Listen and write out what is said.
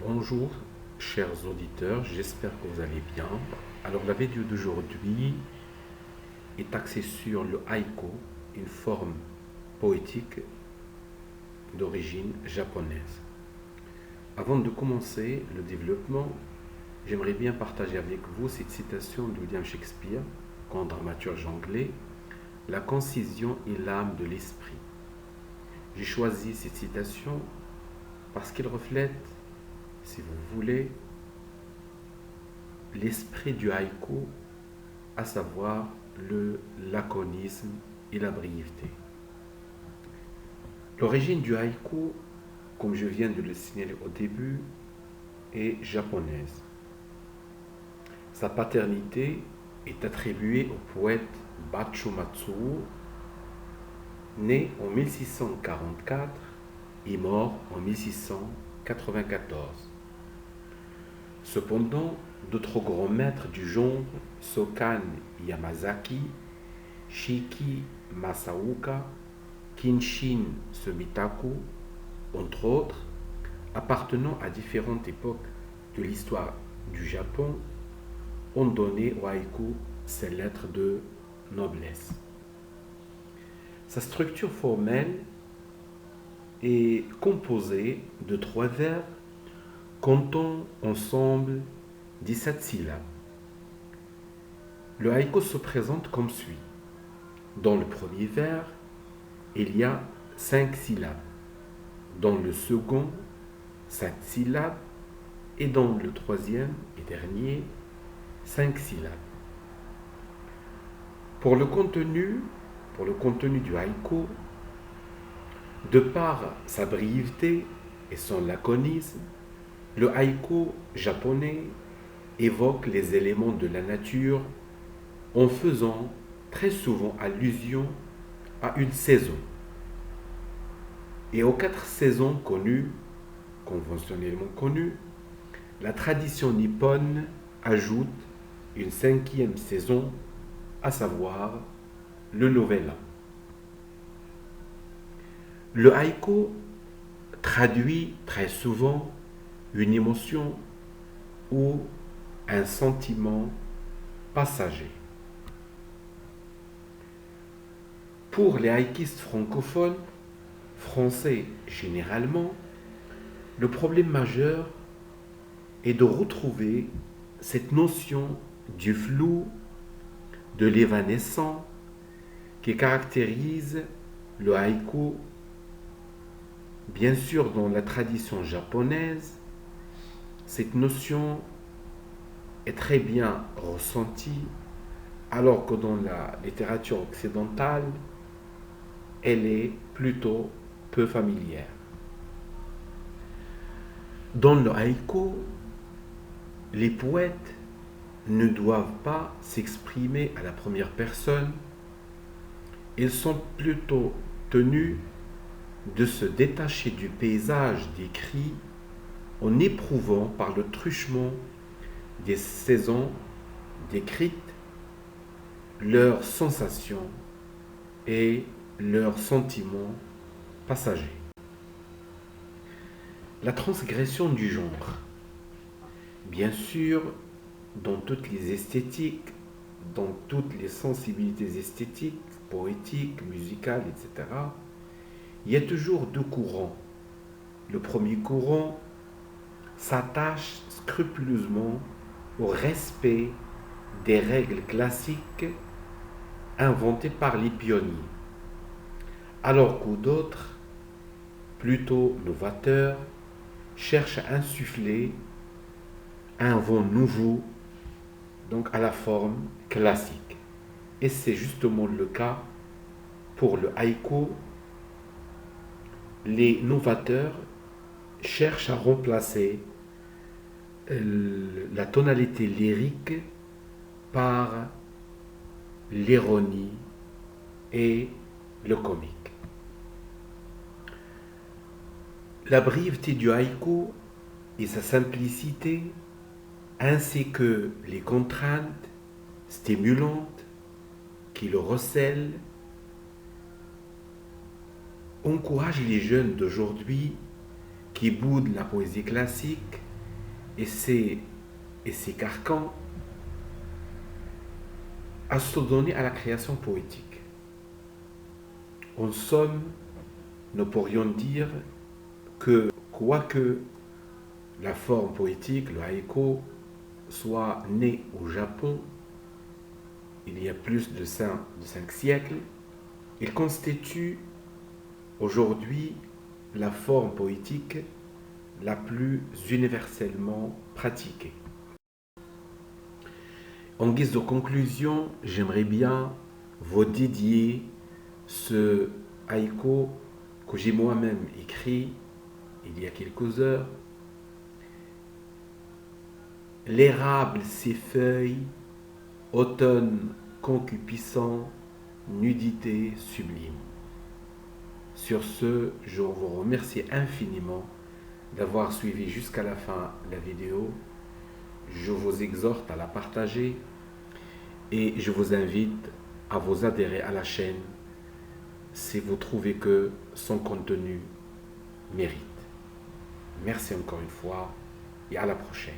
Bonjour, chers auditeurs, j'espère que vous allez bien. Alors, la vidéo d'aujourd'hui est axée sur le haïku, une forme poétique d'origine japonaise. Avant de commencer le développement, j'aimerais bien partager avec vous cette citation de William Shakespeare, grand dramaturge anglais, La concision est l'âme de l'esprit. J'ai choisi cette citation parce qu'elle reflète, si vous voulez, l'esprit du haïku, à savoir le laconisme et la brièveté. L'origine du haïku, comme je viens de le signaler au début, est japonaise. Sa paternité est attribuée au poète Bacho Matsuo, né en 1644 et mort en 1694. Cependant, d'autres grands maîtres du genre, Sokan Yamazaki, Shiki Masaoka, Kinshin Sumitaku, entre autres, appartenant à différentes époques de l'histoire du Japon, ont donné au haïku ses lettres de noblesse. Sa structure formelle est composée de 3 vers comptant ensemble 17 syllabes. Le haïku se présente comme suit. Dans le premier vers, il y a 5 syllabes. Dans le second, 7 syllabes. Et dans le troisième et dernier, 5 syllabes. Pour le contenu du haïku, de par sa brièveté et son laconisme, le haïku japonais évoque les éléments de la nature en faisant très souvent allusion à une saison et aux 4 saisons conventionnellement connues. La tradition nippone ajoute une 5e saison, à savoir le nouvel an. Le haïku traduit très souvent une émotion ou un sentiment passager. Pour les haïkistes francophones, français généralement, le problème majeur est de retrouver cette notion du flou, de l'évanescent qui caractérise le haïku. Bien sûr, dans la tradition japonaise, cette notion est très bien ressentie, alors que dans la littérature occidentale, elle est plutôt peu familière. Dans le haïku, les poètes ne doivent pas s'exprimer à la première personne, ils sont plutôt tenus de se détacher du paysage décrit en éprouvant par le truchement des saisons décrites leurs sensations et leurs sentiments passagers. La transgression du genre. Bien sûr, dans toutes les esthétiques, dans toutes les sensibilités esthétiques, poétiques, musicales, etc., il y a toujours 2 courants. Le premier courant s'attache scrupuleusement au respect des règles classiques inventées par les pionniers, alors que d'autres, plutôt novateurs, cherchent à insuffler un vent nouveau, donc à la forme classique. Et c'est justement le cas pour le haïku. Les novateurs cherchent à remplacer la tonalité lyrique par l'ironie et le comique. La brièveté du haïku et sa simplicité, ainsi que les contraintes stimulantes qui le recèlent, encouragent les jeunes d'aujourd'hui qui boudent la poésie classique et ces carcans associés à la création poétique. En somme, nous pourrions dire que, quoique la forme poétique, le haïku, soit née au Japon il y a plus de 5 siècles, il constitue aujourd'hui la forme poétique la plus universellement pratiquée. En guise de conclusion, j'aimerais bien vous dédier ce haïku que j'ai moi-même écrit il y a quelques heures. L'érable s'effeuille, automne concupiscent, nudité sublime. Sur ce, je vous remercie infiniment d'avoir suivi jusqu'à la fin la vidéo. Je vous exhorte à la partager et je vous invite à vous adhérer à la chaîne si vous trouvez que son contenu mérite. Merci encore une fois et à la prochaine.